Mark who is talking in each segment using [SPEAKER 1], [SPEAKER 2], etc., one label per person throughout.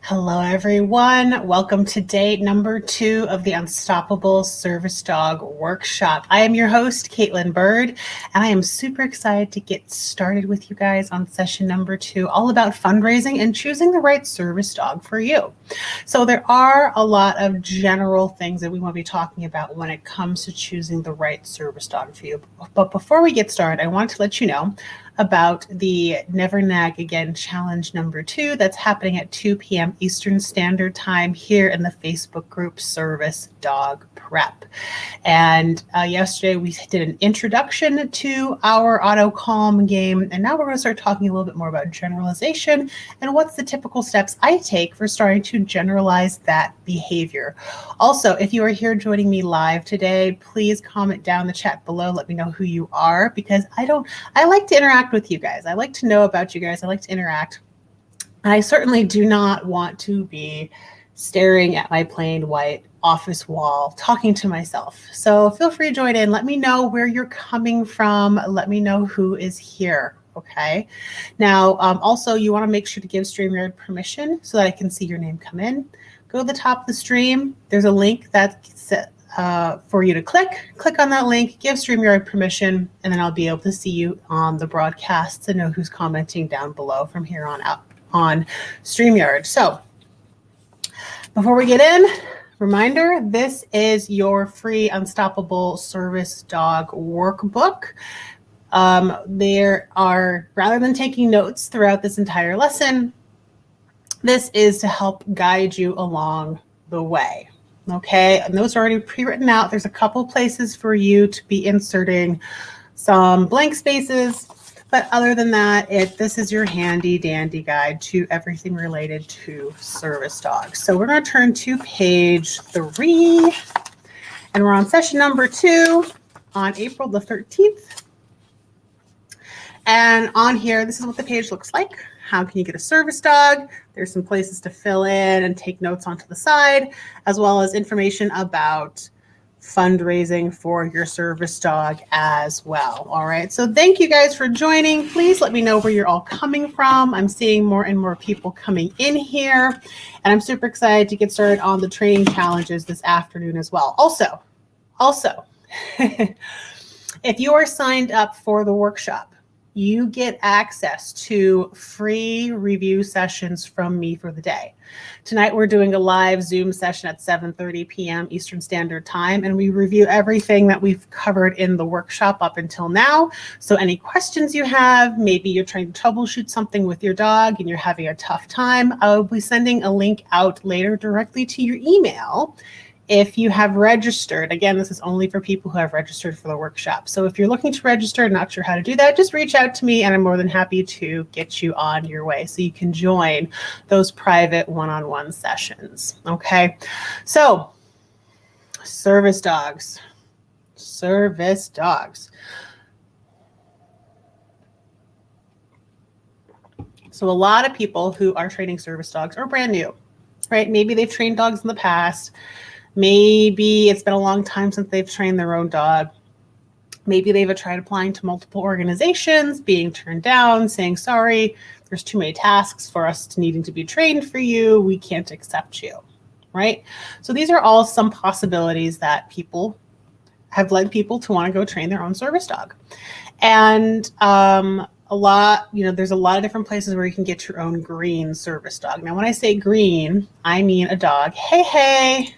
[SPEAKER 1] Hello, everyone. Welcome to day number 2 of the Unstoppable Service Dog Workshop. I am your host, Caitlin Bird, and I am super excited to get started with you guys on session number 2, all about fundraising and choosing the right service dog for you. So there are a lot of general things that we want to be talking about when it comes to choosing the right service dog for you. But before we get started, I want to let you know about the Never Nag Again Challenge number 2 that's happening at 2 p.m. Eastern Standard Time here in the Facebook group Service Dog Prep. And yesterday we did an introduction to our auto calm game, and now we're going to start talking a little bit more about generalization and what's the typical steps I take for starting to generalize that behavior. Also, if you are here joining me live today, please comment down in the chat below. Let me know who you are, because I like to interact with you guys. I like to know about you guys. I like to interact. I certainly do not want to be staring at my plain white office wall, talking to myself. So feel free to join in. Let me know where you're coming from. Let me know who is here. Okay. Now, also, you want to make sure to give StreamYard permission so that I can see your name come in. Go to the top of the stream. There's a link that's for you to click on that link, give StreamYard permission, and then I'll be able to see you on the broadcast to know who's commenting down below from here on out on StreamYard. So before we get in, reminder, this is your free Unstoppable Service Dog workbook. Rather than taking notes throughout this entire lesson, this is to help guide you along the way. Okay, and those are already pre-written out. There's a couple places for you to be inserting some blank spaces, but other than that, this is your handy dandy guide to everything related to service dogs. So we're going to turn to page 3, and we're on session number 2 on April the 13th. And on here, this is what the page looks like. How can you get a service dog? There's some places to fill in and take notes onto the side, as well as information about fundraising for your service dog as well. All right. So thank you guys for joining. Please let me know where you're all coming from. I'm seeing more and more people coming in here, and I'm super excited to get started on the training challenges this afternoon as well. Also, if you are signed up for the workshop, you get access to free review sessions from me for the day. Tonight, we're doing a live Zoom session at 7:30 p.m. Eastern Standard Time, and we review everything that we've covered in the workshop up until now. So any questions you have, maybe you're trying to troubleshoot something with your dog and you're having a tough time, I'll be sending a link out later directly to your email. If you have registered, again, this is only for people who have registered for the workshop. So if you're looking to register and not sure how to do that, just reach out to me and I'm more than happy to get you on your way so you can join those private one-on-one sessions. Okay, so service dogs. So a lot of people who are training service dogs are brand new, right? Maybe they've trained dogs in the past. Maybe it's been a long time since they've trained their own dog. Maybe they've tried applying to multiple organizations, being turned down, saying, sorry, there's too many tasks for us to needing to be trained for you. We can't accept you, right? So these are all some possibilities that people have led people to want to go train their own service dog. And there's a lot of different places where you can get your own green service dog. Now, when I say green, I mean a dog. Hey.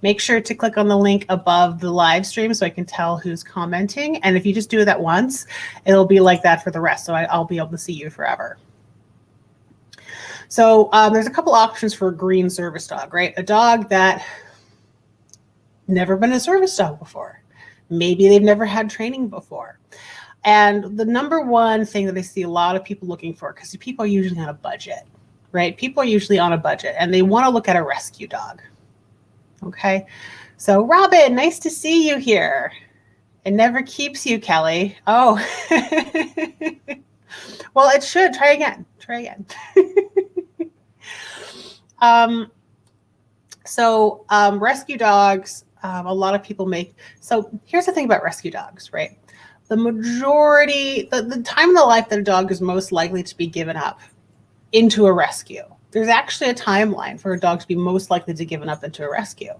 [SPEAKER 1] Make sure to click on the link above the live stream so I can tell who's commenting. And if you just do that once, it'll be like that for the rest. So I'll be able to see you forever. So there's a couple options for a green service dog, right? A dog that never been a service dog before. Maybe they've never had training before. And the number one thing that I see a lot of people looking for, because people are usually on a budget, right? People are usually on a budget and they want to look at a rescue dog. Okay, so Robin, nice to see you here. It never keeps you, Kelly. Oh, well, it should. Try again. Rescue dogs, a lot of people make. So here's the thing about rescue dogs, right? The majority, the time in the life that a dog is most likely to be given up into a rescue there's actually a timeline for a dog to be most likely to be given up into a rescue.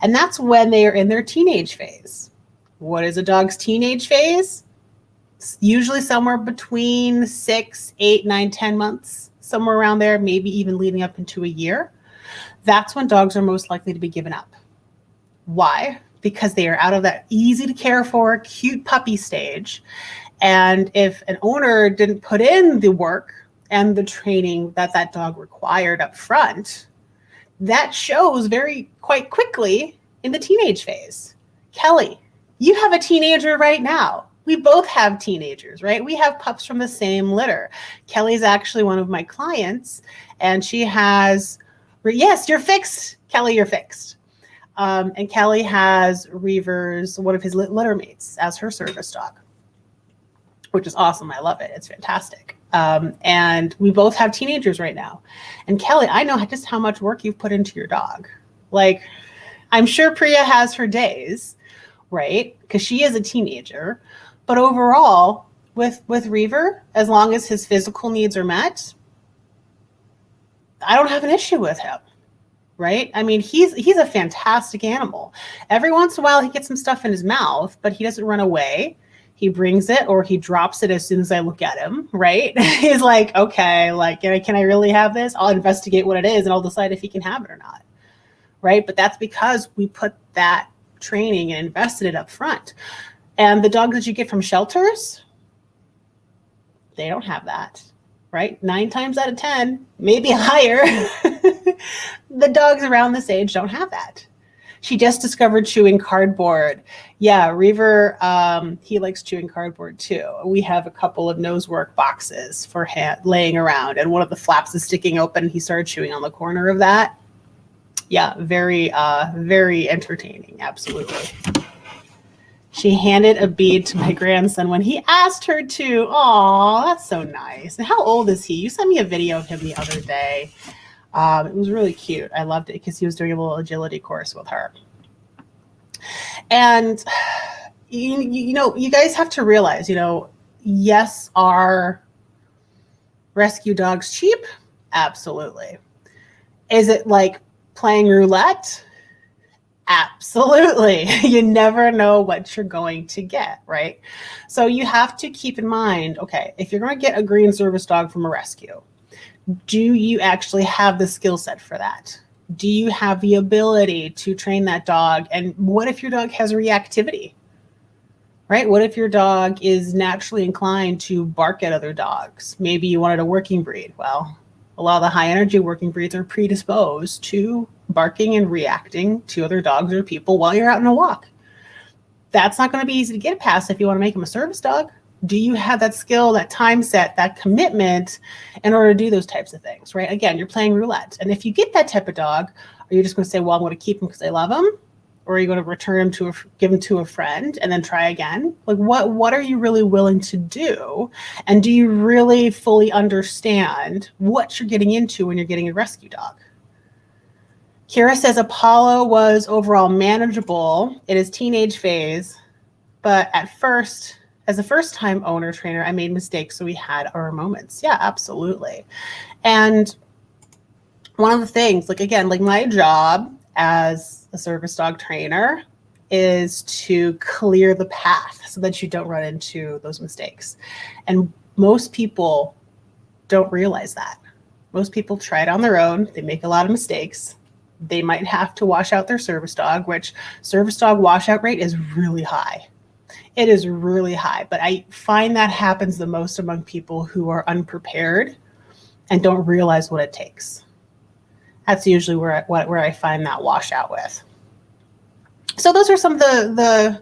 [SPEAKER 1] And that's when they are in their teenage phase. What is a dog's teenage phase? It's usually somewhere between 6, 8, 9, 10 months, somewhere around there, maybe even leading up into a year. That's when dogs are most likely to be given up. Why? Because they are out of that easy to care for, cute puppy stage. And if an owner didn't put in the work and the training that that dog required up front, that shows quite quickly in the teenage phase. Kelly, you have a teenager right now. We both have teenagers, right? We have pups from the same litter. Kelly's actually one of my clients, and she has, yes, you're fixed. Kelly, you're fixed. And Kelly has Reavers, one of his litter mates, as her service dog, which is awesome. I love it. It's fantastic. And we both have teenagers right now. And Kelly, I know just how much work you've put into your dog. Like, I'm sure Priya has her days, right? Because she is a teenager. But overall, with Reaver, as long as his physical needs are met, I don't have an issue with him, right? I mean, he's a fantastic animal. Every once in a while, he gets some stuff in his mouth, but he doesn't run away. He brings it or he drops it as soon as I look at him, right? He's like, okay, like, can I really have this? I'll investigate what it is and I'll decide if he can have it or not, right? But that's because we put that training and invested it up front. And the dogs that you get from shelters, they don't have that, right? 9 times out of 10, maybe higher, the dogs around this age don't have that. She just discovered chewing cardboard. Yeah, Reaver, he likes chewing cardboard too. We have a couple of nosework boxes for laying around, and one of the flaps is sticking open. He started chewing on the corner of that. Yeah, very entertaining, absolutely. She handed a bead to my grandson when he asked her to. Aw, that's so nice. And how old is he? You sent me a video of him the other day. It was really cute. I loved it because he was doing a little agility course with her. And, you know, you guys have to realize, yes, are rescue dogs cheap? Absolutely. Is it like playing roulette? Absolutely. You never know what you're going to get, right? So you have to keep in mind, okay, if you're going to get a green service dog from a rescue, do you actually have the skill set for that? Do you have the ability to train that dog? And what if your dog has reactivity, right? What if your dog is naturally inclined to bark at other dogs? Maybe you wanted a working breed. Well, a lot of the high energy working breeds are predisposed to barking and reacting to other dogs or people while you're out on a walk. That's not going to be easy to get past if you want to make them a service dog. Do you have that skill, that time set, that commitment in order to do those types of things, right? Again, you're playing roulette. And if you get that type of dog, are you just going to say, well, I'm going to keep him because I love him? Or are you going to return him give him to a friend and then try again? Like, what are you really willing to do? And do you really fully understand what you're getting into when you're getting a rescue dog? Kira says Apollo was overall manageable in his teenage phase, but at first, as a first-time owner trainer, I made mistakes, so we had our moments. Yeah, absolutely. And one of the things, like, again, like my job as a service dog trainer is to clear the path so that you don't run into those mistakes. And most people don't realize that. Most people try it on their own. They make a lot of mistakes. They might have to wash out their service dog, which service dog washout rate is really high. It is really high, but I find that happens the most among people who are unprepared and don't realize what it takes. That's usually where I find that washout with. So those are some of the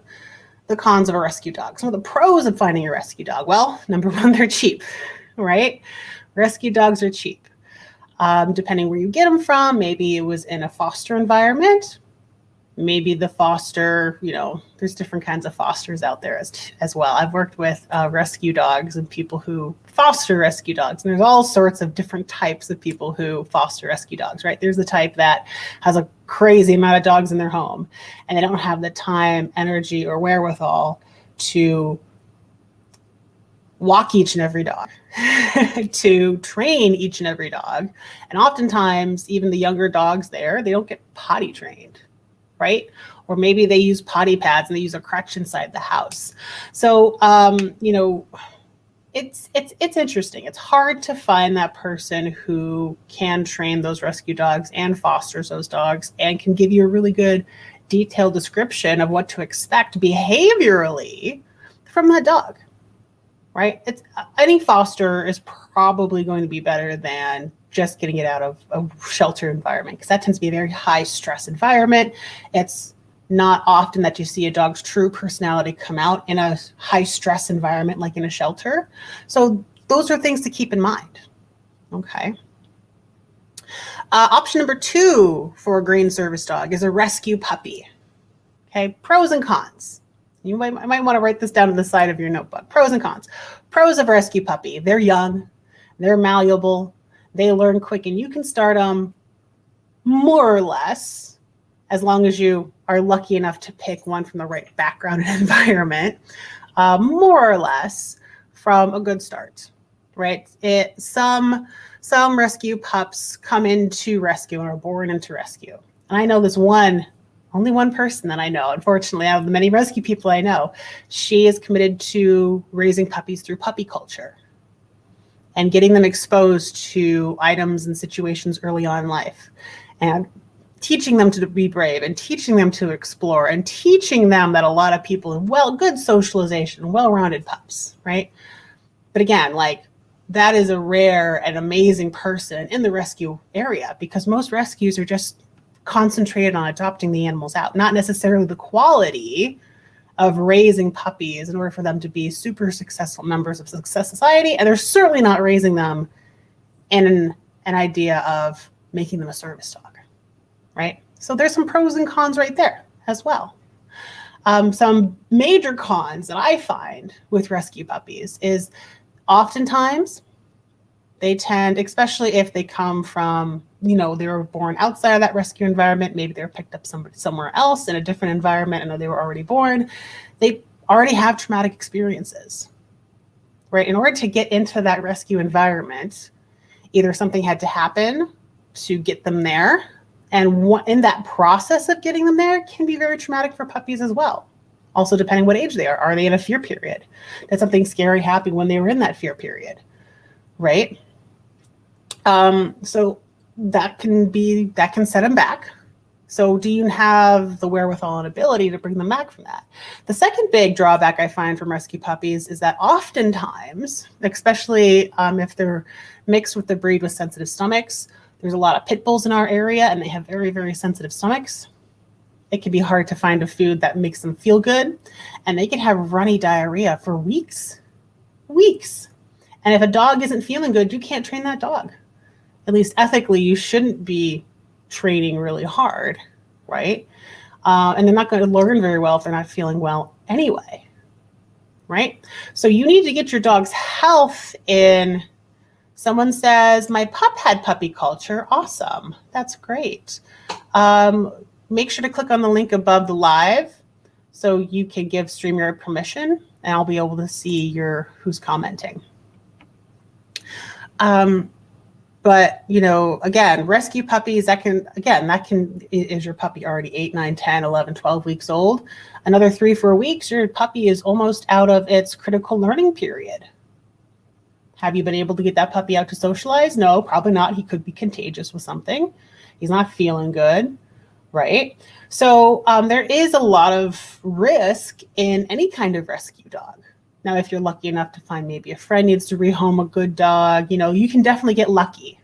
[SPEAKER 1] cons of a rescue dog. Some of the pros of finding a rescue dog. Well, number one, they're cheap, right? Rescue dogs are cheap. Depending where you get them from, maybe it was in a foster environment. Maybe the foster, there's different kinds of fosters out there as well. I've worked with rescue dogs and people who foster rescue dogs. And there's all sorts of different types of people who foster rescue dogs, right? There's the type that has a crazy amount of dogs in their home and they don't have the time, energy, or wherewithal to walk each and every dog. to train each and every dog. And oftentimes, even the younger dogs there, they don't get potty trained, right? Or maybe they use potty pads and they use a crutch inside the house. So, it's interesting. It's hard to find that person who can train those rescue dogs and fosters those dogs and can give you a really good detailed description of what to expect behaviorally from that dog, right? Any foster is probably going to be better than just getting it out of a shelter environment, because that tends to be a very high stress environment. It's not often that you see a dog's true personality come out in a high stress environment like in a shelter. So those are things to keep in mind. Okay. Option number 2 for a green service dog is a rescue puppy. Okay. Pros and cons. You might want to write this down to the side of your notebook. Pros and cons. Pros of a rescue puppy. They're young. They're malleable. They learn quick, and you can start them more or less, as long as you are lucky enough to pick one from the right background and environment, more or less from a good start, right? Some rescue pups come into rescue and are born into rescue. And I know this only one person that I know, unfortunately, out of the many rescue people I know, she is committed to raising puppies through puppy culture and getting them exposed to items and situations early on in life, and teaching them to be brave, and teaching them to explore, and teaching them that a lot of people, good socialization, well-rounded pups, right? But again, that is a rare and amazing person in the rescue area, because most rescues are just concentrated on adopting the animals out, not necessarily the quality of raising puppies in order for them to be super successful members of success society. And they're certainly not raising them in an idea of making them a service dog. Right? So there's some pros and cons right there as well. Some major cons that I find with rescue puppies is oftentimes they tend, especially if they come from, they were born outside of that rescue environment, maybe they were picked up somewhere else in a different environment, and they were already born, they already have traumatic experiences, right? In order to get into that rescue environment, either something had to happen to get them there, and in that process of getting them there can be very traumatic for puppies as well. Also, depending what age they are. Are they in a fear period? Did something scary happen when they were in that fear period? Right? So that can set them back. So do you have the wherewithal and ability to bring them back from that? The second big drawback I find from rescue puppies is that oftentimes, especially if they're mixed with the breed with sensitive stomachs, there's a lot of pit bulls in our area, and they have very, very sensitive stomachs. It can be hard to find a food that makes them feel good, and they can have runny diarrhea for weeks. And if a dog isn't feeling good, you can't train that dog. At least ethically, you shouldn't be training really hard, right? And they're not going to learn very well if they're not feeling well anyway, right? So you need to get your dog's health in. Someone says, my pup had puppy culture. Awesome. That's great. Make sure to click on the link above the live so you can give StreamYard permission, and I'll be able to see who's commenting. But, again, rescue puppies, is your puppy already 8, 9, 10, 11, 12 weeks old? Another 3, 4 weeks, your puppy is almost out of its critical learning period. Have you been able to get that puppy out to socialize? No, probably not. He could be contagious with something. He's not feeling good, right? So there is a lot of risk in any kind of rescue dog. Now, if you're lucky enough to find maybe a friend needs to rehome a good dog, you can definitely get lucky,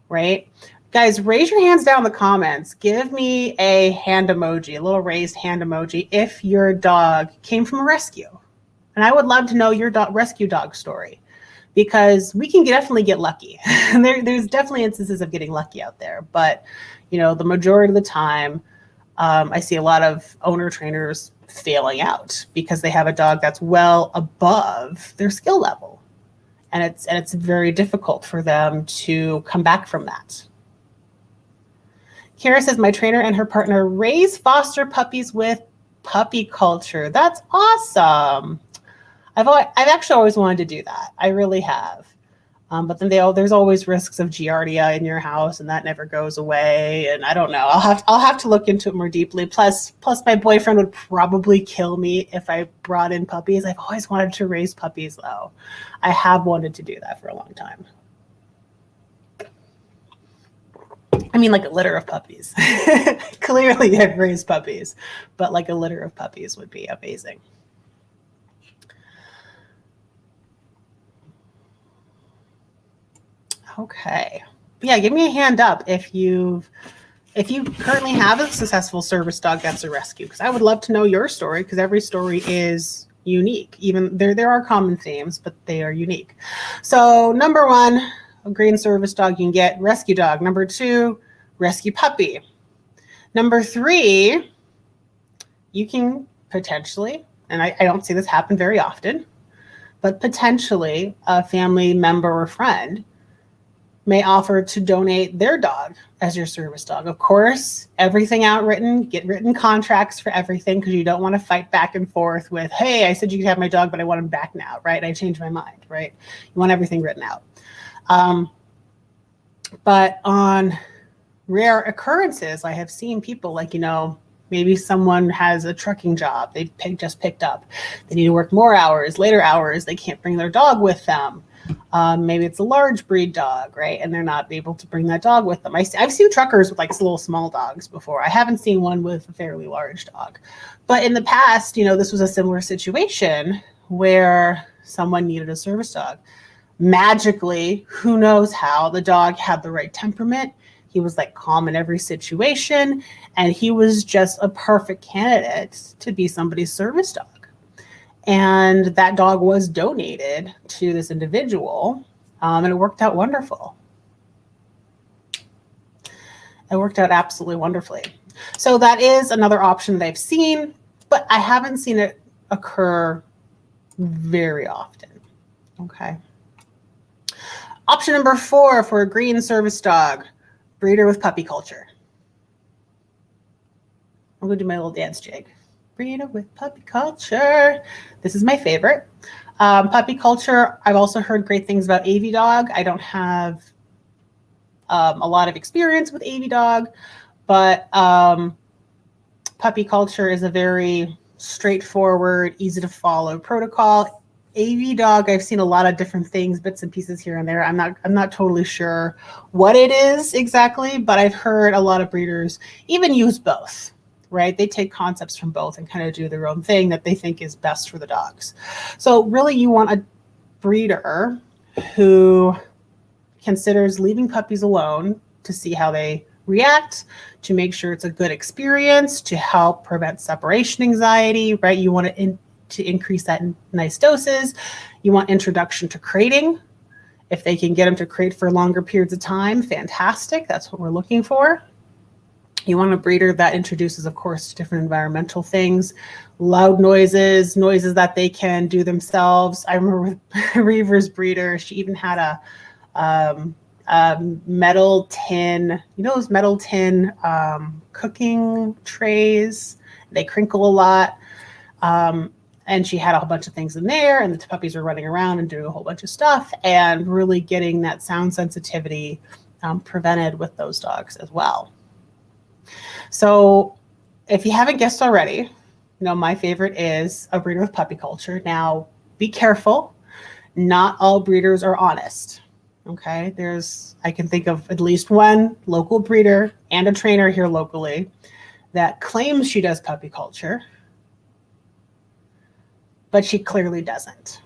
[SPEAKER 1] right? Guys, raise your hands down in the comments. Give me a hand emoji, a little raised hand emoji, if your dog came from a rescue. And I would love to know your rescue dog story, because we can definitely get lucky. There's definitely instances of getting lucky out there. But, the majority of the time, I see a lot of owner trainers failing out because they have a dog that's well above their skill level. And it's very difficult for them to come back from that. Kara says, my trainer and her partner raise foster puppies with puppy culture. That's awesome. I've actually always wanted to do that. I really have. But then there's always risks of giardia in your house, and that never goes away. And I don't know. I'll have to look into it more deeply. Plus, my boyfriend would probably kill me if I brought in puppies. I've always wanted to raise puppies, though. I have wanted to do that for a long time. I mean, like a litter of puppies. Clearly, I've raised puppies, but like a litter of puppies would be amazing. Okay. Yeah, give me a hand up if you currently have a successful service dog that's a rescue, because I would love to know your story, because every story is unique. Even there are common themes, but they are unique. So number 1, a green service dog you can get, rescue dog. Number 2, rescue puppy. Number 3, you can potentially, and I don't see this happen very often, but potentially a family member or friend may offer to donate their dog as your service dog. Of course, everything get written contracts for everything, because you don't want to fight back and forth with, hey, I said you could have my dog, but I want him back now, right? I changed my mind, right? You want everything written out. But on rare occurrences, I have seen people like, maybe someone has a trucking job they just picked up. They need to work more hours, later hours. They can't bring their dog with them. Maybe it's a large breed dog, right? And they're not able to bring that dog with them. I've seen truckers with like little small dogs before. I haven't seen one with a fairly large dog. But in the past, this was a similar situation where someone needed a service dog. Magically, who knows how, the dog had the right temperament. He was like calm in every situation, and he was just a perfect candidate to be somebody's service dog. And that dog was donated to this individual, and it worked out wonderful. It worked out absolutely wonderfully. So that is another option that I've seen, but I haven't seen it occur very often. Okay. Option number 4 for a green service dog, breeder with puppy culture. I'm going to do my little dance jig. Breeder with puppy culture. This is my favorite. Puppy culture, I've also heard great things about AV dog. I don't have a lot of experience with AV dog, but puppy culture is a very straightforward, easy to follow protocol. AV dog, I've seen a lot of different things, bits and pieces here and there. I'm not totally sure what it is exactly, but I've heard a lot of breeders even use both. Right? They take concepts from both and kind of do their own thing that they think is best for the dogs. So really, you want a breeder who considers leaving puppies alone to see how they react, to make sure it's a good experience, to help prevent separation anxiety, right? You want to increase that in nice doses. You want introduction to crating. If they can get them to crate for longer periods of time, fantastic. That's what we're looking for. You want a breeder that introduces, of course, to different environmental things, loud noises that they can do themselves. I remember with Reaver's breeder, she even had a metal tin, those metal tin cooking trays. They crinkle a lot. And she had a whole bunch of things in there, and the puppies were running around and doing a whole bunch of stuff, and really getting that sound sensitivity prevented with those dogs as well. So if you haven't guessed already, my favorite is a breeder with puppy culture. Now, be careful. Not all breeders are honest. Okay. I can think of at least one local breeder and a trainer here locally that claims she does puppy culture, but she clearly doesn't.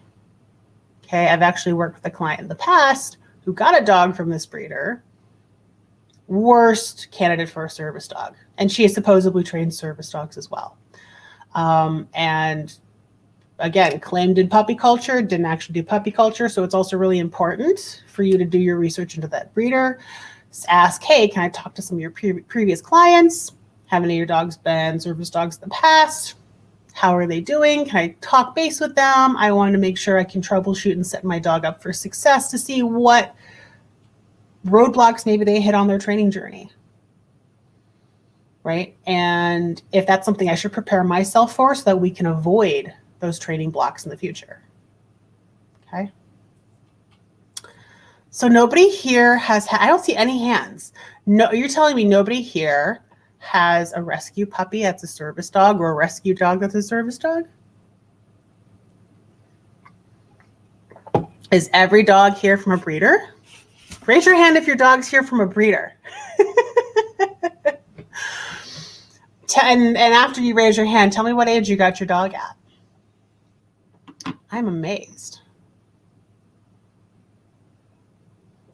[SPEAKER 1] Okay. I've actually worked with a client in the past who got a dog from this breeder. Worst candidate for a service dog. And she has supposedly trained service dogs as well. And again, claimed did puppy culture, didn't actually do puppy culture. So it's also really important for you to do your research into that breeder. Just ask, hey, can I talk to some of your previous clients? Have any of your dogs been service dogs in the past? How are they doing? Can I talk base with them? I want to make sure I can troubleshoot and set my dog up for success to see what roadblocks maybe they hit on their training journey, right? And if that's something I should prepare myself for so that we can avoid those training blocks in the future. Okay. So nobody here has, I don't see any hands. No, you're telling me nobody here has a rescue puppy that's a service dog or a rescue dog that's a service dog? Is every dog here from a breeder? Raise your hand if your dog's here from a breeder. And after you raise your hand, tell me what age you got your dog at. I'm amazed.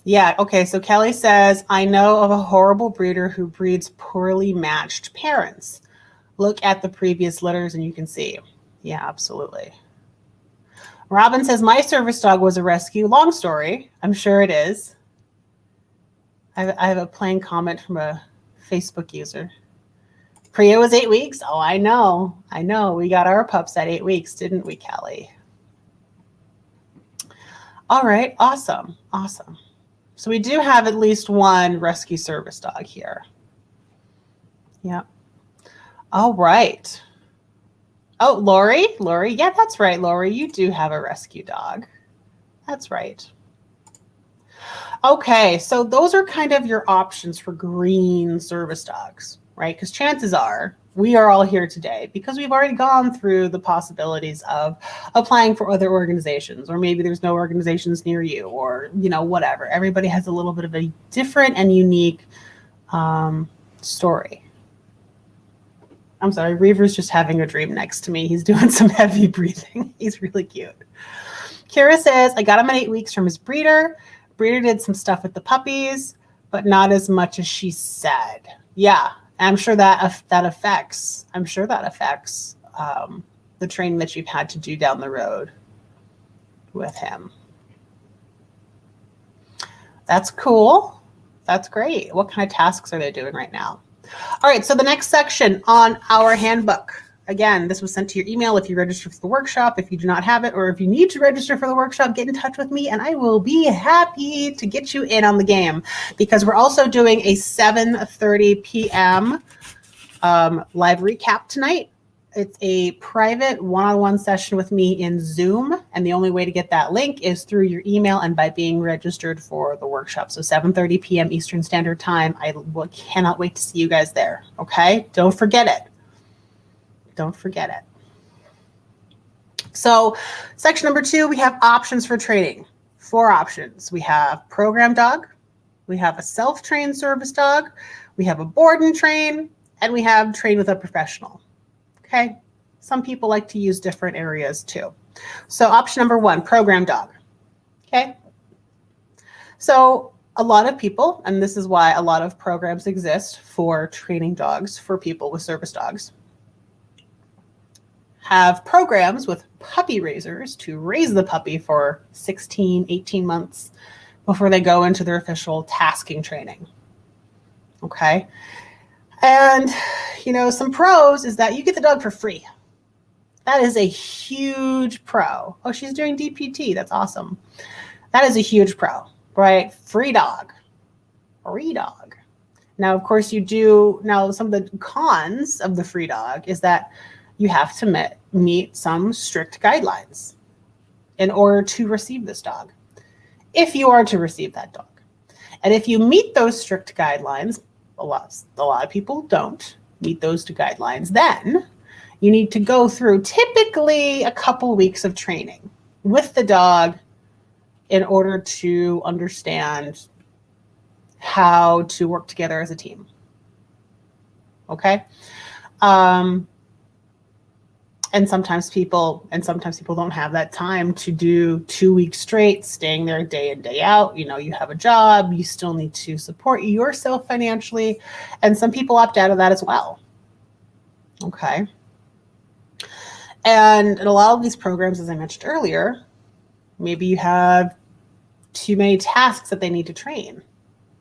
[SPEAKER 1] Yeah, okay, so Kelly says, I know of a horrible breeder who breeds poorly matched parents. Look at the previous litters and you can see. Yeah, absolutely. Robin says, my service dog was a rescue. Long story. I'm sure it is. I have a plain comment from a Facebook user. Priya was 8 weeks. Oh, I know. I know. We got our pups at 8 weeks, didn't we, Kelly? All right. Awesome. Awesome. So we do have at least one rescue service dog here. Yep. All right. Oh, Lori. Yeah, that's right, Lori. You do have a rescue dog. That's right. Okay, so those are kind of your options for green service dogs, right? Because chances are we are all here today because we've already gone through the possibilities of applying for other organizations, or maybe there's no organizations near you, or, you know, whatever. Everybody has a little bit of a different and unique story. I'm sorry, Reaver's just having a dream next to me. He's doing some heavy breathing. He's really cute. Kira says, I got him at 8 weeks from his breeder. Breeder did some stuff with the puppies, but not as much as she said. Yeah, I'm sure that affects. I'm sure that affects the training that you've had to do down the road with him. That's cool. That's great. What kind of tasks are they doing right now? All right, so the next section on our handbook. Again, this was sent to your email if you register for the workshop. If you do not have it, or if you need to register for the workshop, get in touch with me and I will be happy to get you in on the game, because we're also doing a 7:30 p.m. Live recap tonight. It's a private one-on-one session with me in Zoom, and the only way to get that link is through your email and by being registered for the workshop. So 7:30 p.m. Eastern Standard Time. I cannot wait to see you guys there, okay? Don't forget it. Don't forget it. So section number 2, we have options for training. 4 options. We have program dog, we have a self-trained service dog, we have a board and train, and we have train with a professional. Okay. Some people like to use different areas too. So option number 1, program dog. Okay. So a lot of people, and this is why a lot of programs exist for training dogs for people with service dogs, have programs with puppy raisers to raise the puppy for 16, 18 months before they go into their official tasking training. Okay. And, you know, some pros is that you get the dog for free. That is a huge pro. Oh, she's doing DPT. That's awesome. That is a huge pro, right? Free dog. Free dog. Now, of course, you do. Now, some of the cons of the free dog is that you have to meet some strict guidelines in order to receive this dog, if you are to receive that dog. And if you meet those strict guidelines, a lot of people don't meet those 2 guidelines, then you need to go through typically a couple weeks of training with the dog in order to understand how to work together as a team. Okay. And sometimes people don't have that time to do 2 weeks straight, staying there day in, day out. You know, you have a job, you still need to support yourself financially. And some people opt out of that as well. Okay. And in a lot of these programs, as I mentioned earlier, maybe you have too many tasks that they need to train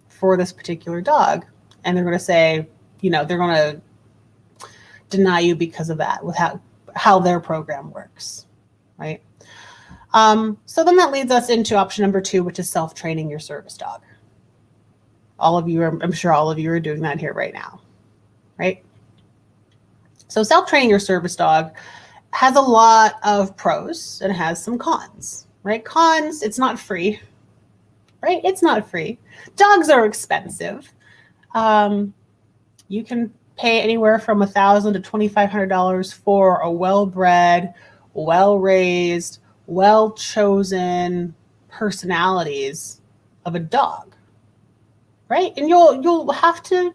[SPEAKER 1] for this particular dog. And they're going to say, you know, they're going to deny you because of that, with how their program works, right? So then that leads us into option number 2, which is self-training your service dog. I'm sure all of you are doing that here right now, right? So self-training your service dog has a lot of pros and has some cons, right? Cons, it's not free. right? It's not free. Dogs are expensive. You can pay anywhere from $1,000 to $2,500 for a well-bred, well-raised, well-chosen personalities of a dog, right? And you'll have to,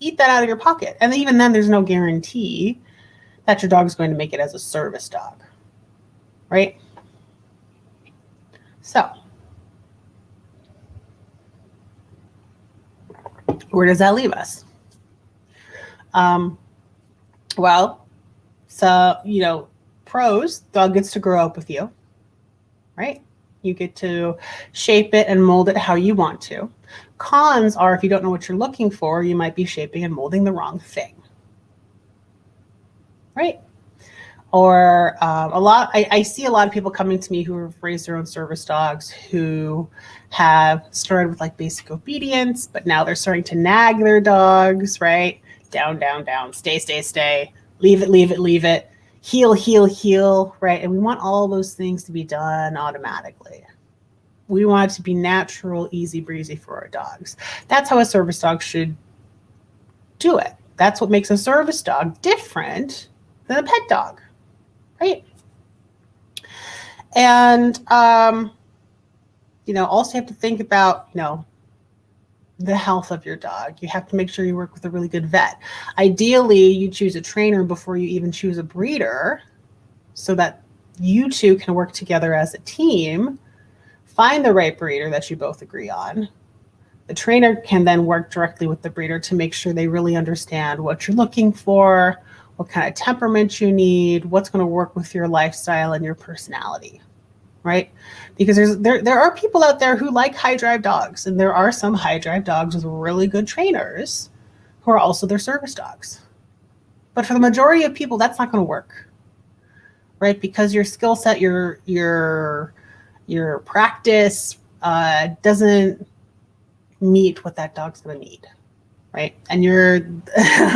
[SPEAKER 1] eat that out of your pocket. And even then, there's no guarantee that your dog is going to make it as a service dog, right? So, where does that leave us? Well, so, pros, dog gets to grow up with you, right? You get to shape it and mold it how you want to. Cons are if you don't know what you're looking for, you might be shaping and molding the wrong thing, right? Or I see a lot of people coming to me who have raised their own service dogs who have started with like basic obedience, but now they're starting to nag their dogs, right? Down, down, down, stay, leave it, heel, right? And we want all those things to be done automatically. We want it to be natural, easy breezy for our dogs. That's how a service dog should do it. That's what makes a service dog different than a pet dog, right? And, also have to think about, the health of your dog. You have to make sure you work with a really good vet. Ideally, you choose a trainer before you even choose a breeder so that you two can work together as a team, find the right breeder that you both agree on. The trainer can then work directly with the breeder to make sure they really understand what you're looking for, what kind of temperament you need, what's going to work with your lifestyle and your personality, right? Because there are people out there who like high drive dogs, and there are some high drive dogs with really good trainers who are also their service dogs. But for the majority of people, that's not going to work, right? Because your skill set, your practice doesn't meet what that dog's going to need, right? And a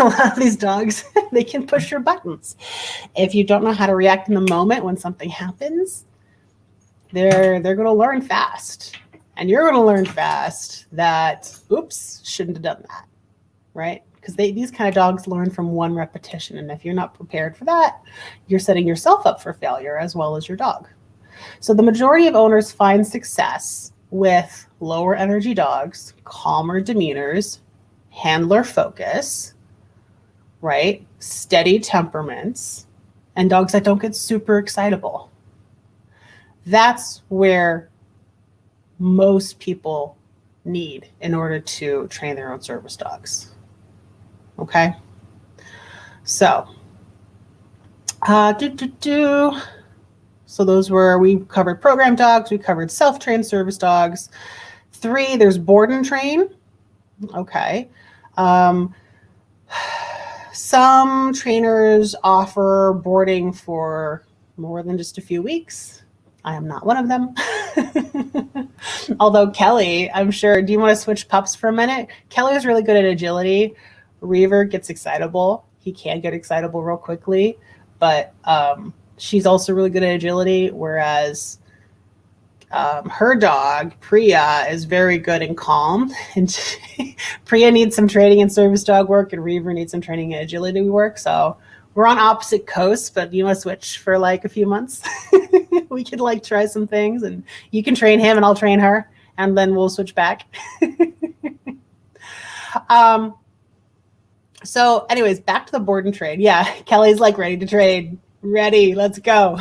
[SPEAKER 1] lot of these dogs, they can push your buttons. If you don't know how to react in the moment when something happens, they're going to learn fast. And you're going to learn fast that, oops, shouldn't have done that, right? Because these kind of dogs learn from one repetition. And if you're not prepared for that, you're setting yourself up for failure as well as your dog. So the majority of owners find success with lower energy dogs, calmer demeanors, handler focus, right? Steady temperaments, and dogs that don't get super excitable. That's where most people need in order to train their own service dogs. Okay? So, So we covered program dogs, we covered self-trained service dogs. 3, there's board and train. Okay. Some trainers offer boarding for more than just a few weeks. I am not one of them. Although Kelly, I'm sure, do you want to switch pups for a minute? Kelly is really good at agility. Reaver gets excitable. He can get excitable real quickly, but she's also really good at agility, whereas her dog, Priya, is very good and calm. And Priya needs some training in service dog work, and Reaver needs some training in agility work. So we're on opposite coasts, but you want to switch for like a few months? We could like try some things, and you can train him and I'll train her, and then we'll switch back. So anyways, back to the board and train. Yeah, Kelly's like ready to trade. Ready, let's go.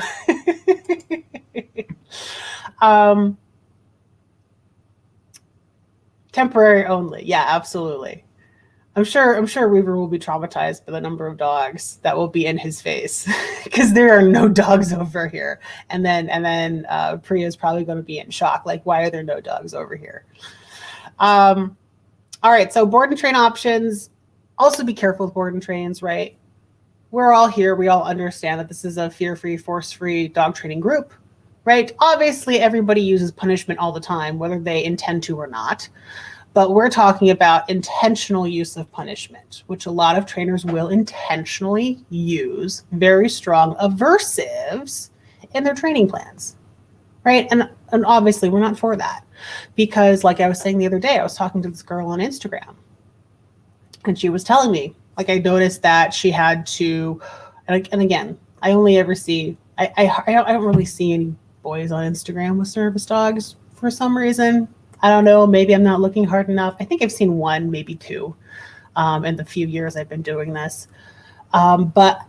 [SPEAKER 1] Temporary only. Yeah, absolutely. I'm sure Reaver will be traumatized by the number of dogs that will be in his face because there are no dogs over here. And then Priya is probably going to be in shock. Like, why are there no dogs over here? All right. So board and train options. Also be careful with board and trains, right? We're all here. We all understand that this is a fear-free, force-free dog training group, right? Obviously, everybody uses punishment all the time, whether they intend to or not. But we're talking about intentional use of punishment, which a lot of trainers will intentionally use very strong aversives in their training plans, right? And And obviously we're not for that, because like I was saying the other day, I was talking to this girl on Instagram and she was telling me, like, I noticed that she had to, and again, I only ever see, I don't really see any boys on Instagram with service dogs for some reason. I don't know, maybe I'm not looking hard enough. I think I've seen one, maybe two, in the few years I've been doing this. But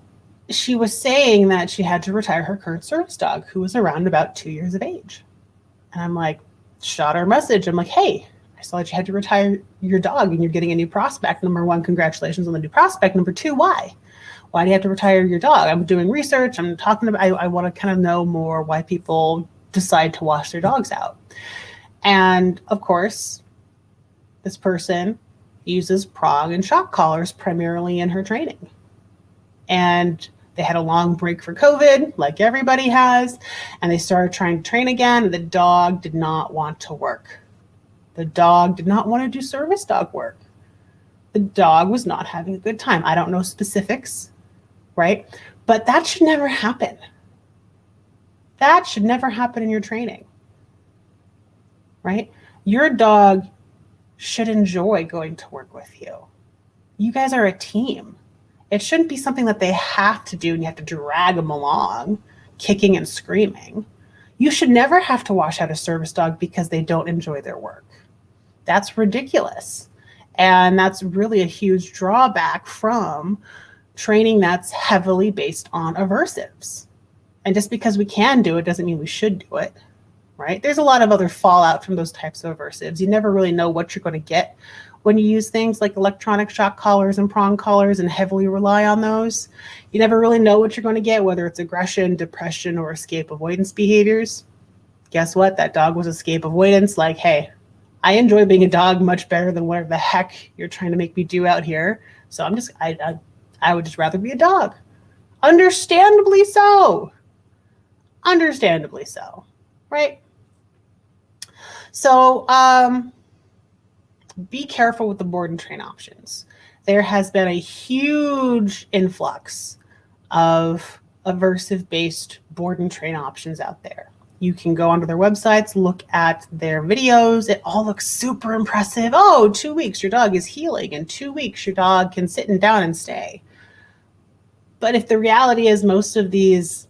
[SPEAKER 1] she was saying that she had to retire her current service dog, who was around about 2 years of age. And I'm like, shot her a message. I'm like, hey, I saw that you had to retire your dog and you're getting a new prospect. Number one, congratulations on the new prospect. Number two, why? Why do you have to retire your dog? I'm doing research. I'm talking about, I want to kind of know more why people decide to wash their dogs out. And of course, this person uses prong and shock collars primarily in her training. And they had a long break for COVID, like everybody has, and they started trying to train again. The dog did not want to work. The dog did not want to do service dog work. The dog was not having a good time. I don't know specifics, right? But that should never happen. That should never happen in your training, right? Your dog should enjoy going to work with you. You guys are a team. It shouldn't be something that they have to do and you have to drag them along, kicking and screaming. You should never have to wash out a service dog because they don't enjoy their work. That's ridiculous. And that's really a huge drawback from training that's heavily based on aversives. And just because we can do it doesn't mean we should do it, right? There's a lot of other fallout from those types of aversives. You never really know what you're going to get when you use things like electronic shock collars and prong collars and heavily rely on those. You never really know what you're going to get, whether it's aggression, depression, or escape avoidance behaviors. Guess what? That dog was escape avoidance. Like, hey, I enjoy being a dog much better than whatever the heck you're trying to make me do out here. So I would just rather be a dog. Understandably so. Understandably so, right? So, be careful with the board and train options. There has been a huge influx of aversive-based board and train options out there. You can go onto their websites, look at their videos. It all looks super impressive. Oh, 2 weeks, your dog is healing. In 2 weeks, your dog can sit and down and stay. But if the reality is most of these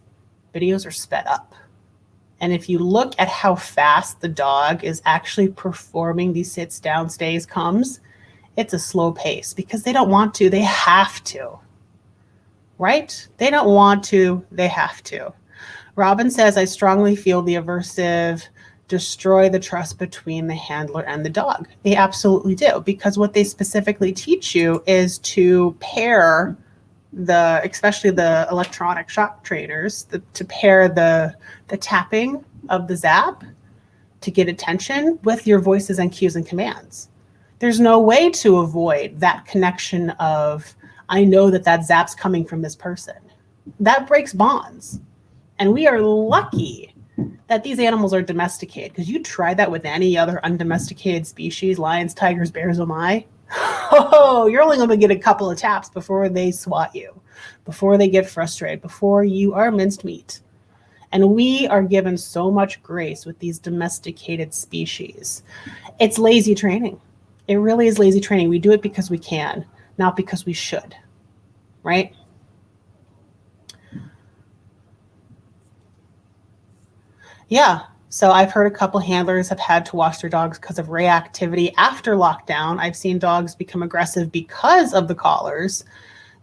[SPEAKER 1] videos are sped up, and if you look at how fast the dog is actually performing these sits, down, stays, comes, it's a slow pace because they don't want to, they have to, right? They don't want to, they have to. Robin says, I strongly feel the aversive destroy the trust between the handler and the dog. They absolutely do, because what they specifically teach you is to pair especially the electronic shock trainers, to pair the tapping of the zap to get attention with your voices and cues and commands. There's no way to avoid that connection of, I know that zap's coming from this person. That breaks bonds. And we are lucky that these animals are domesticated, because you try that with any other undomesticated species, lions, tigers, bears, oh my, oh, you're only going to get a couple of taps before they swat you, before they get frustrated, before you are minced meat. And we are given so much grace with these domesticated species. It's lazy training. It really is lazy training. We do it because we can, not because we should, right? Yeah. So I've heard a couple handlers have had to wash their dogs because of reactivity after lockdown. I've seen dogs become aggressive because of the collars.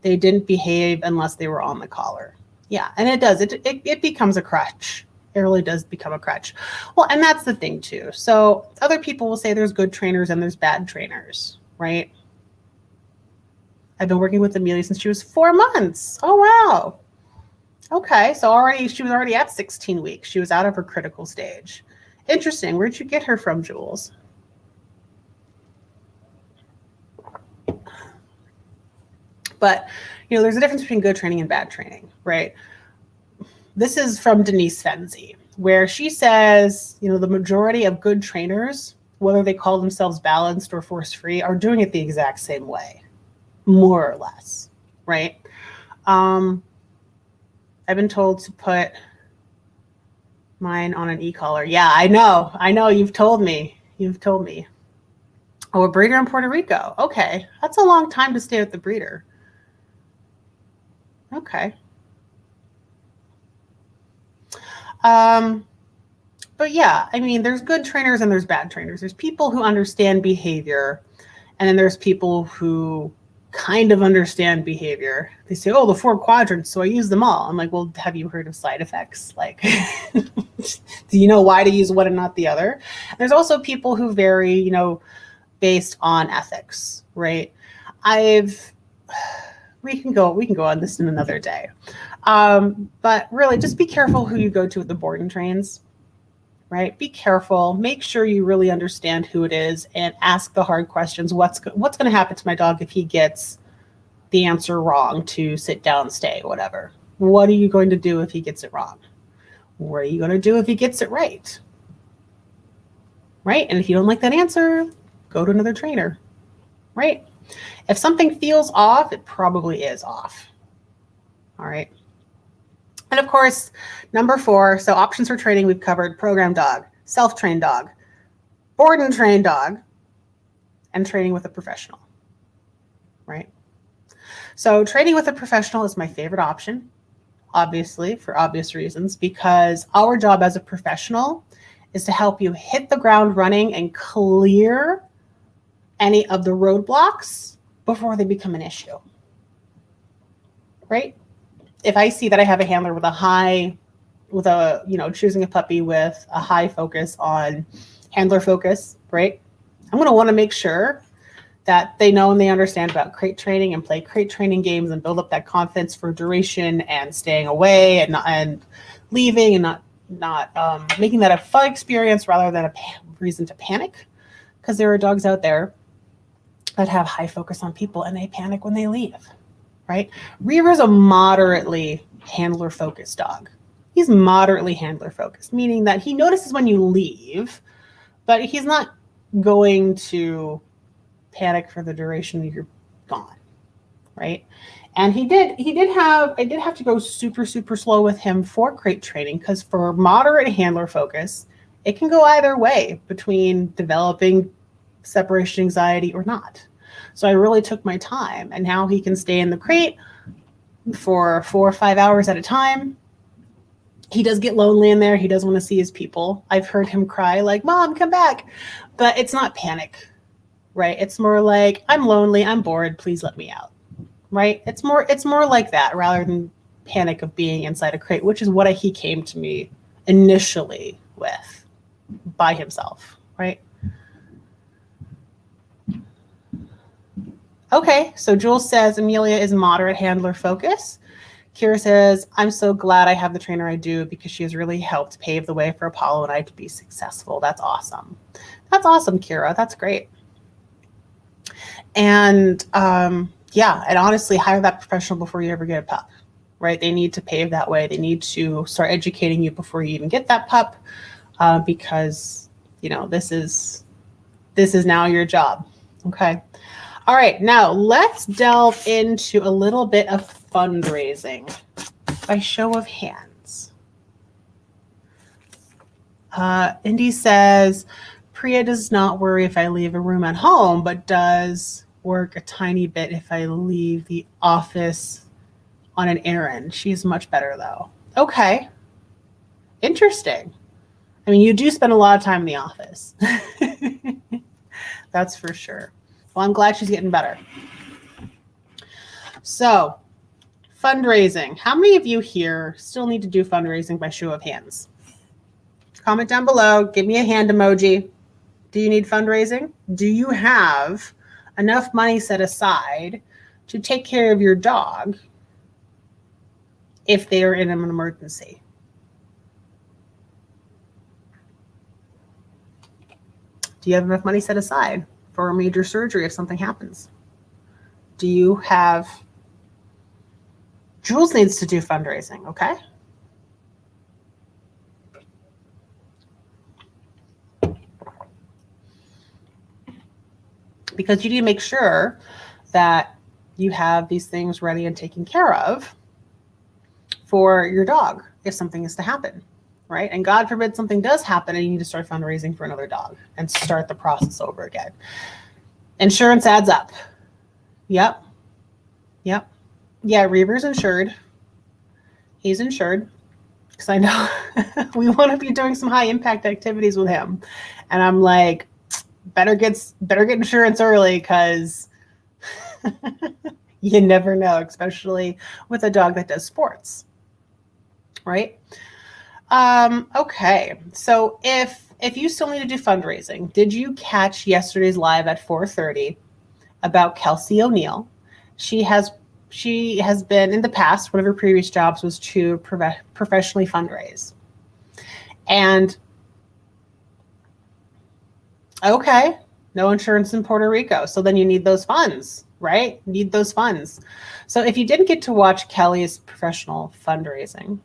[SPEAKER 1] They didn't behave unless they were on the collar. Yeah, and it does. It becomes a crutch. It really does become a crutch. Well, and that's the thing too. So other people will say there's good trainers and there's bad trainers, right? I've been working with Amelia since she was 4 months. Oh, wow. Okay, so she was already at 16 weeks. She was out of her critical stage. Interesting. Where'd you get her from, Jules? But, there's a difference between good training and bad training, right? This is from Denise Fenzi, where she says, the majority of good trainers, whether they call themselves balanced or force-free, are doing it the exact same way, more or less, right? I've been told to put Mine on an e-collar. Yeah, I know. You've told me. Oh, a breeder in Puerto Rico. Okay. That's a long time to stay with the breeder. Okay. But yeah, I mean, there's good trainers and there's bad trainers. There's people who understand behavior, and then there's people who kind of understand behavior. They say, oh, the 4 quadrants, so I use them all. I'm like, well, have you heard of side effects? Like, do you know why to use one and not the other? There's also people who vary, based on ethics, right? We can go on this in another day. But really, just be careful who you go to at the board and trains, right? Be careful. Make sure you really understand who it is and ask the hard questions. What's going to happen to my dog if he gets the answer wrong to sit down, stay, whatever? What are you going to do if he gets it wrong? What are you going to do if he gets it right? Right? And if you don't like that answer, go to another trainer, right? If something feels off, it probably is off. All right. And of course, number 4, so options for training, we've covered program dog, self-trained dog, board and trained dog, and training with a professional, right? So training with a professional is my favorite option, obviously, for obvious reasons, because our job as a professional is to help you hit the ground running and clear any of the roadblocks before they become an issue, right? If I see that I have a handler choosing a puppy with a high focus on handler focus, right? I'm going to want to make sure that they know and they understand about crate training and play crate training games and build up that confidence for duration and staying away and leaving and not making that a fun experience rather than a reason to panic. Because there are dogs out there that have high focus on people and they panic when they leave. Right? Reaver's a moderately handler-focused dog. He's moderately handler-focused, meaning that he notices when you leave, but he's not going to panic for the duration that you're gone, right? And I did have to go super, super slow with him for crate training because for moderate handler focus, it can go either way between developing separation anxiety or not. So I really took my time, and now he can stay in the crate for 4 or 5 hours at a time. He does get lonely in there. He does want to see his people. I've heard him cry like, Mom, come back. But it's not panic, right? It's more like, I'm lonely, I'm bored, please let me out, right? It's more like that rather than panic of being inside a crate, which is what he came to me initially with by himself, right? Okay, so Jules says Amelia is moderate handler focus. Kira says, I'm so glad I have the trainer I do because she has really helped pave the way for Apollo and I to be successful. That's awesome. That's awesome, Kira. That's great. And and honestly, hire that professional before you ever get a pup, right? They need to pave that way. They need to start educating you before you even get that pup because, this is now your job, okay? All right, now let's delve into a little bit of fundraising by show of hands. Indy says, Priya does not worry if I leave a room at home, but does work a tiny bit if I leave the office on an errand. She's much better though. Okay, interesting. I mean, you do spend a lot of time in the office. That's for sure. Well, I'm glad she's getting better. So, fundraising. How many of you here still need to do fundraising by show of hands? Comment down below. Give me a hand emoji. Do you need fundraising? Do you have enough money set aside to take care of your dog if they are in an emergency? Do you have enough money set aside for a major surgery if something happens? Do you have... Jules needs to do fundraising, okay? Because you need to make sure that you have these things ready and taken care of for your dog if something is to happen, right? And God forbid something does happen and you need to start fundraising for another dog and start the process over again. Insurance adds up. Yep. Yeah, Reaver's insured. He's insured because I know we want to be doing some high impact activities with him. And I'm like, better get insurance early because you never know, especially with a dog that does sports, right? Okay, so if you still need to do fundraising, did you catch yesterday's live at 4:30 about Kelsey O'Neill? She has been in the past, one of her previous jobs was to professionally fundraise. And okay, no insurance in Puerto Rico. So then you need those funds, right? Need those funds. So if you didn't get to watch Kelly's professional fundraising,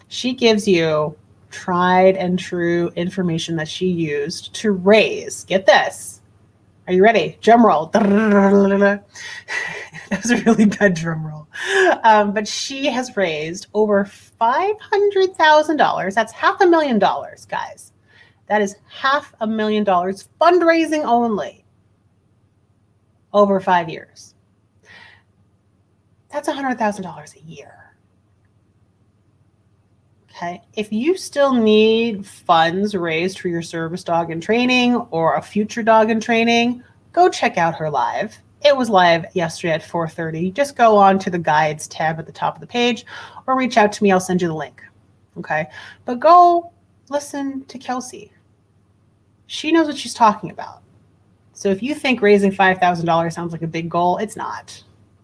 [SPEAKER 1] she gives you tried and true information that she used to raise, get this. Are you ready? Drum roll. That was a really bad drum roll. But she has raised over $500,000. That's $500,000, guys. That is $500,000 fundraising only over 5 years. That's $100,000 a year. Okay. If you still need funds raised for your service dog in training or a future dog in training, go check out her live. It was live yesterday at 4:30. Just go on to the guides tab at the top of the page or reach out to me. I'll send you the link. Okay. But go listen to Kelsey. She knows what she's talking about. So if you think raising $5,000 sounds like a big goal, it's not.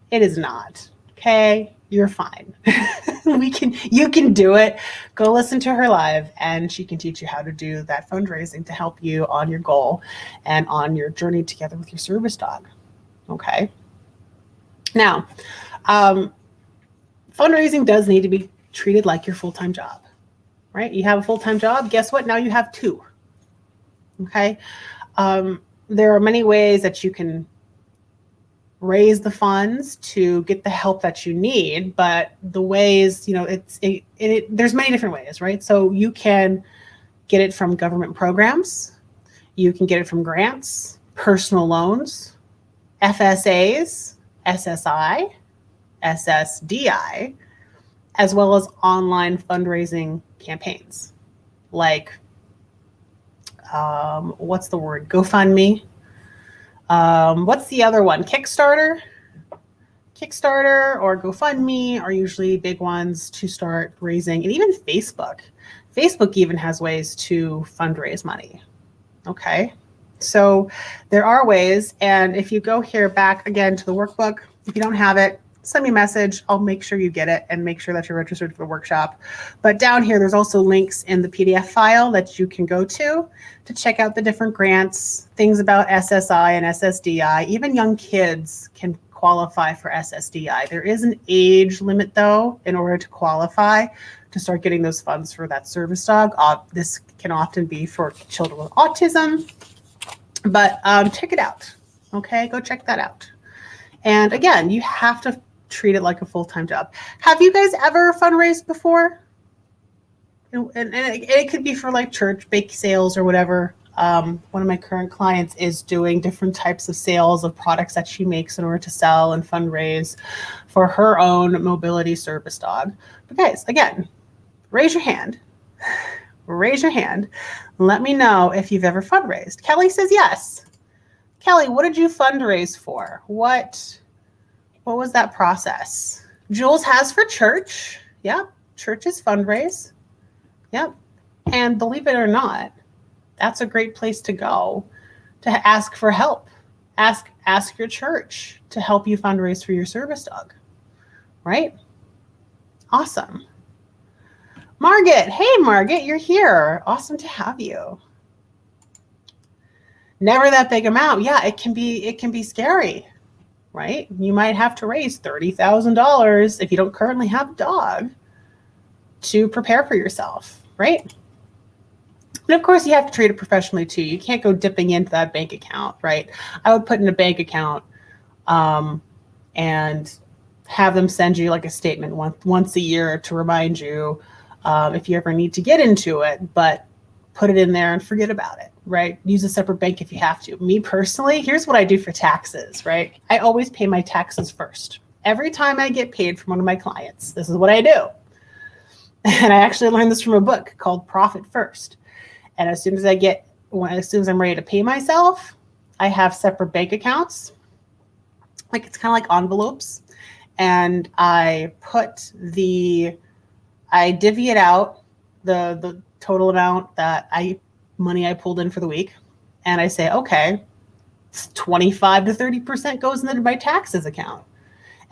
[SPEAKER 1] It is not. Okay. You're fine. You can do it. Go listen to her live and she can teach you how to do that fundraising to help you on your goal and on your journey together with your service dog. Okay. Now, fundraising does need to be treated like your full-time job, right? You have a full-time job. Guess what? Now you have two. Okay. There are many ways that you can raise the funds to get the help that you need, but the ways, there's many different ways, right? So you can get it from government programs, you can get it from grants, personal loans, FSAs, SSI, SSDI, as well as online fundraising campaigns like, what's the word? GoFundMe. What's the other one? Kickstarter or GoFundMe are usually big ones to start raising. And even Facebook even has ways to fundraise money. Okay. So there are ways. And if you go here back again to the workbook, if you don't have it, send me a message. I'll make sure you get it and make sure that you're registered for the workshop. But down here, there's also links in the PDF file that you can go to check out the different grants, things about SSI and SSDI. Even young kids can qualify for SSDI. There is an age limit, though, in order to qualify to start getting those funds for that service dog. This can often be for children with autism, but check it out. Okay, go check that out. And again, you have to treat it like a full-time job. Have you guys ever fundraised before? And it could be for like church bake sales or whatever. One of my current clients is doing different types of sales of products that she makes in order to sell and fundraise for her own mobility service dog. But guys, again, raise your hand. Raise your hand. Let me know if you've ever fundraised. Kelly says yes. Kelly, what did you fundraise for? What was that process? Jules has for church. Yep. Churches fundraise. Yep. And believe it or not, that's a great place to go to ask for help. Ask your church to help you fundraise for your service dog. Right? Awesome. Margaret. Hey, Margaret, you're here. Awesome to have you. Never that big amount. Yeah, it can be scary, right? You might have to raise $30,000 if you don't currently have a dog to prepare for yourself, right? And of course, you have to treat it professionally too. You can't go dipping into that bank account, right? I would put in a bank account and have them send you like a statement once a year to remind you if you ever need to get into it, but put it in there and forget about it, right? Use a separate bank if you have to. Me personally, here's what I do for taxes, right? I always pay my taxes first. Every time I get paid from one of my clients, this is what I do. And I actually learned this from a book called Profit First. And as soon as I'm ready to pay myself, I have separate bank accounts. Like it's kind of like envelopes. And I divvy it out, the total amount money I pulled in for the week. And I say, okay, 25 to 30% goes into my taxes account.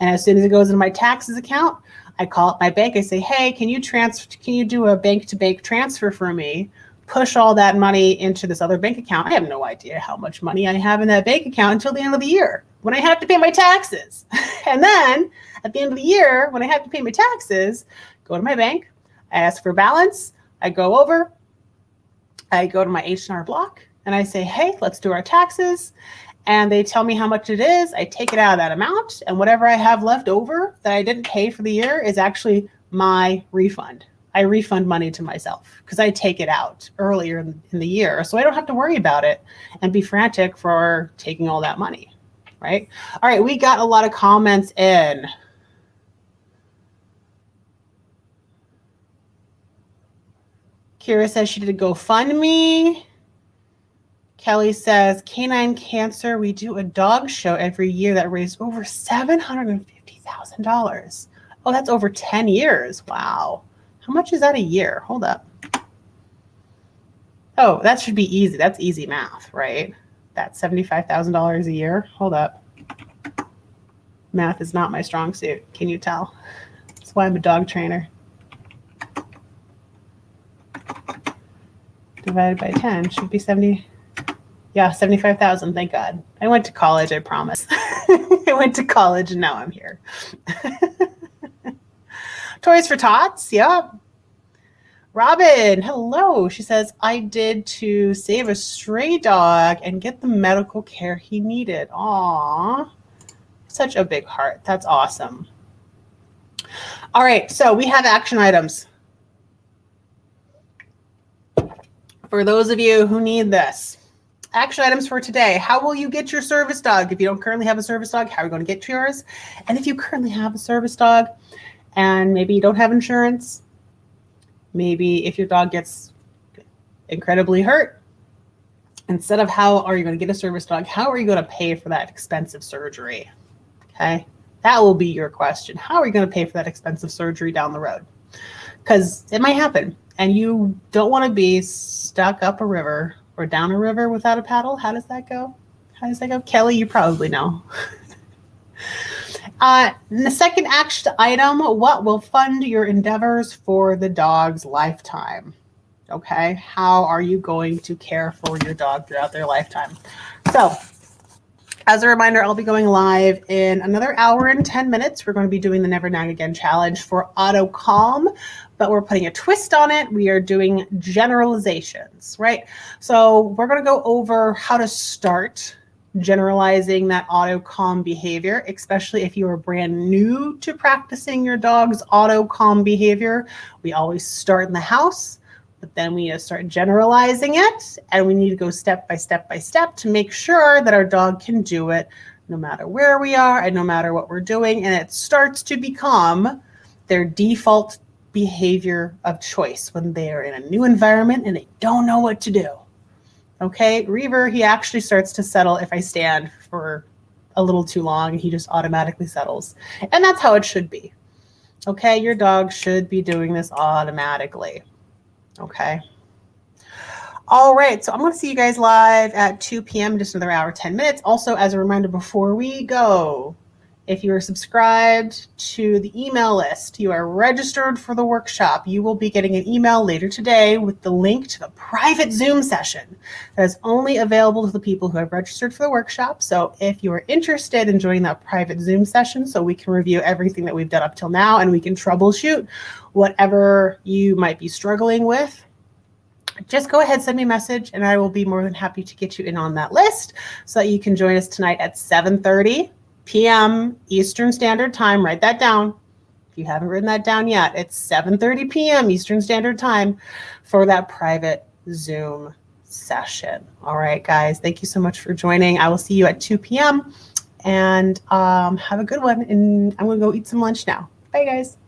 [SPEAKER 1] And as soon as it goes into my taxes account, I call up my bank. I say, hey, can you do a bank to bank transfer for me? Push all that money into this other bank account. I have no idea how much money I have in that bank account until the end of the year when I have to pay my taxes. And then at the end of the year, when I have to pay my taxes, go to my bank, I ask for balance, I go over, I go to my H&R Block, and I say, hey, let's do our taxes. And they tell me how much it is. I take it out of that amount, and whatever I have left over that I didn't pay for the year is actually my refund. I refund money to myself because I take it out earlier in the year, so I don't have to worry about it and be frantic for taking all that money, right? All right, we got a lot of comments in. Kira says she did a GoFundMe. Kelly says, Canine Cancer, we do a dog show every year that raised over $750,000. Oh, that's over 10 years. Wow. How much is that a year? Hold up. Oh, that should be easy. That's easy math, right? That's $75,000 a year. Hold up. Math is not my strong suit. Can you tell? That's why I'm a dog trainer. Divided by 10 should be 70. Yeah, 75,000. Thank God. I went to college, I promise. I went to college and now I'm here. Toys for Tots. Yep. Robin, hello. She says, I did to save a stray dog and get the medical care he needed. Aw, such a big heart. That's awesome. All right, so we have action items. For those of you who need this, action items for today. How will you get your service dog? If you don't currently have a service dog, how are you going to get yours? And if you currently have a service dog and maybe you don't have insurance, maybe if your dog gets incredibly hurt, instead of how are you going to get a service dog, how are you going to pay for that expensive surgery? Okay, that will be your question. How are you going to pay for that expensive surgery down the road? Because it might happen. And you don't want to be stuck up a river or down a river without a paddle. How does that go? How does that go? Kelly, you probably know. The second action item, what will fund your endeavors for the dog's lifetime? Okay, how are you going to care for your dog throughout their lifetime? So, as a reminder, I'll be going live in another hour and 10 minutes. We're going to be doing the Never Nag Again challenge for Auto Calm, but we're putting a twist on it. We are doing generalizations, right? So we're going to go over how to start generalizing that auto calm behavior, especially if you are brand new to practicing your dog's auto calm behavior. We always start in the house, but then we need to start generalizing it, and we need to go step by step by step to make sure that our dog can do it no matter where we are and no matter what we're doing, and it starts to become their default behavior of choice when they are in a new environment and they don't know what to do. Okay, Reaver, he actually starts to settle if I stand for a little too long. He just automatically settles, and that's how it should be. Okay, your dog should be doing this automatically. Okay. All right. So I'm going to see you guys live at 2 p.m. just another hour, 10 minutes. Also, as a reminder, before we go, if you are subscribed to the email list, you are registered for the workshop, you will be getting an email later today with the link to the private Zoom session that is only available to the people who have registered for the workshop. So if you are interested in joining that private Zoom session so we can review everything that we've done up till now and we can troubleshoot whatever you might be struggling with, just go ahead, send me a message, and I will be more than happy to get you in on that list so that you can join us tonight at 7:30 p.m. Eastern Standard Time. Write that down. If you haven't written that down yet, it's 7:30 p.m. Eastern Standard Time for that private Zoom session. All right, guys, thank you so much for joining. I will see you at 2 p.m. and have a good one. And I'm going to go eat some lunch now. Bye, guys.